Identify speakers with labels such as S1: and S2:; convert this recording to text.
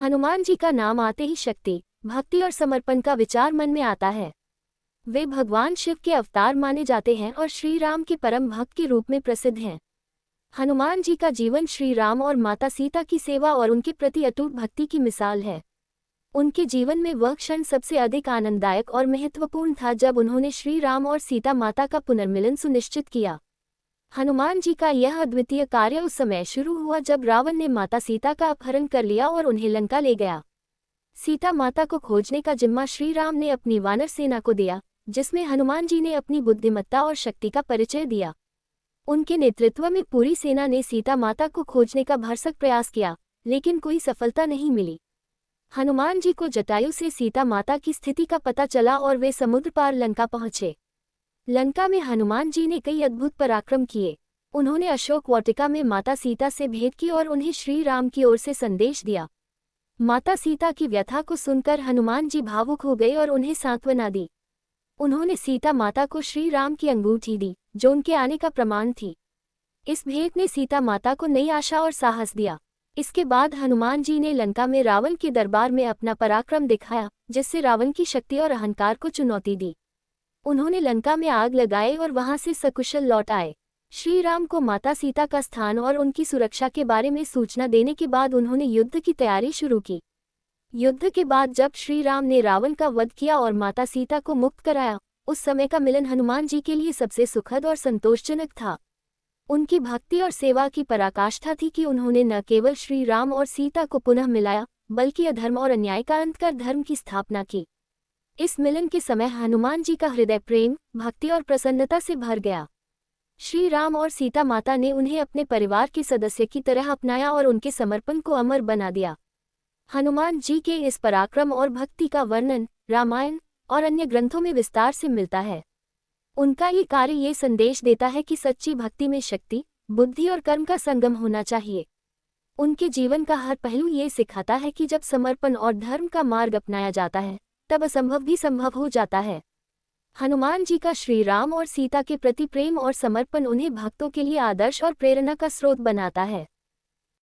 S1: हनुमान जी का नाम आते ही शक्ति, भक्ति और समर्पण का विचार मन में आता है। वे भगवान शिव के अवतार माने जाते हैं और श्री राम के परम भक्त के रूप में प्रसिद्ध हैं। हनुमान जी का जीवन श्री राम और माता सीता की सेवा और उनके प्रति अटूट भक्ति की मिसाल है। उनके जीवन में वह क्षण सबसे अधिक आनंददायक और महत्वपूर्ण था जब उन्होंने श्री राम और सीता माता का पुनर्मिलन सुनिश्चित किया। हनुमान जी का यह अद्वितीय कार्य उस समय शुरू हुआ जब रावण ने माता सीता का अपहरण कर लिया और उन्हें लंका ले गया। सीता माता को खोजने का जिम्मा श्री राम ने अपनी वानर सेना को दिया, जिसमें हनुमान जी ने अपनी बुद्धिमत्ता और शक्ति का परिचय दिया। उनके नेतृत्व में पूरी सेना ने सीता माता को खोजने का भरसक प्रयास किया, लेकिन कोई सफलता नहीं मिली। हनुमान जी को जटायु से सीता माता की स्थिति का पता चला और वे समुद्र पार लंका पहुंचे। लंका में हनुमान जी ने कई अद्भुत पराक्रम किए। उन्होंने अशोक वाटिका में माता सीता से भेंट की और उन्हें श्री राम की ओर से संदेश दिया। माता सीता की व्यथा को सुनकर हनुमान जी भावुक हो गए और उन्हें सांत्वना दी। उन्होंने सीता माता को श्री राम की अंगूठी दी, जो उनके आने का प्रमाण थी। इस भेंट ने सीता माता को नई आशा और साहस दिया। इसके बाद हनुमान जी ने लंका में रावण के दरबार में अपना पराक्रम दिखाया, जिससे रावण की शक्ति और अहंकार को चुनौती दी। उन्होंने लंका में आग लगाए और वहां से सकुशल लौट आए। श्री राम को माता सीता का स्थान और उनकी सुरक्षा के बारे में सूचना देने के बाद उन्होंने युद्ध की तैयारी शुरू की। युद्ध के बाद जब श्री राम ने रावण का वध किया और माता सीता को मुक्त कराया, उस समय का मिलन हनुमान जी के लिए सबसे सुखद और संतोषजनक था। उनकी भक्ति और सेवा की पराकाष्ठा थी कि उन्होंने न केवल श्री राम और सीता को पुनः मिलाया, बल्कि अधर्म और अन्याय का अंत कर धर्म की स्थापना की। इस मिलन के समय हनुमान जी का हृदय प्रेम, भक्ति और प्रसन्नता से भर गया। श्री राम और सीता माता ने उन्हें अपने परिवार के सदस्य की तरह अपनाया और उनके समर्पण को अमर बना दिया। हनुमान जी के इस पराक्रम और भक्ति का वर्णन रामायण और अन्य ग्रंथों में विस्तार से मिलता है। उनका ये कार्य ये संदेश देता है कि सच्ची भक्ति में शक्ति, बुद्धि और कर्म का संगम होना चाहिए। उनके जीवन का हर पहलू ये सिखाता है कि जब समर्पण और धर्म का मार्ग अपनाया जाता है, तब असंभव भी संभव हो जाता है। हनुमान जी का श्री राम और सीता के प्रति प्रेम और समर्पण उन्हें भक्तों के लिए आदर्श और प्रेरणा का स्रोत बनाता है।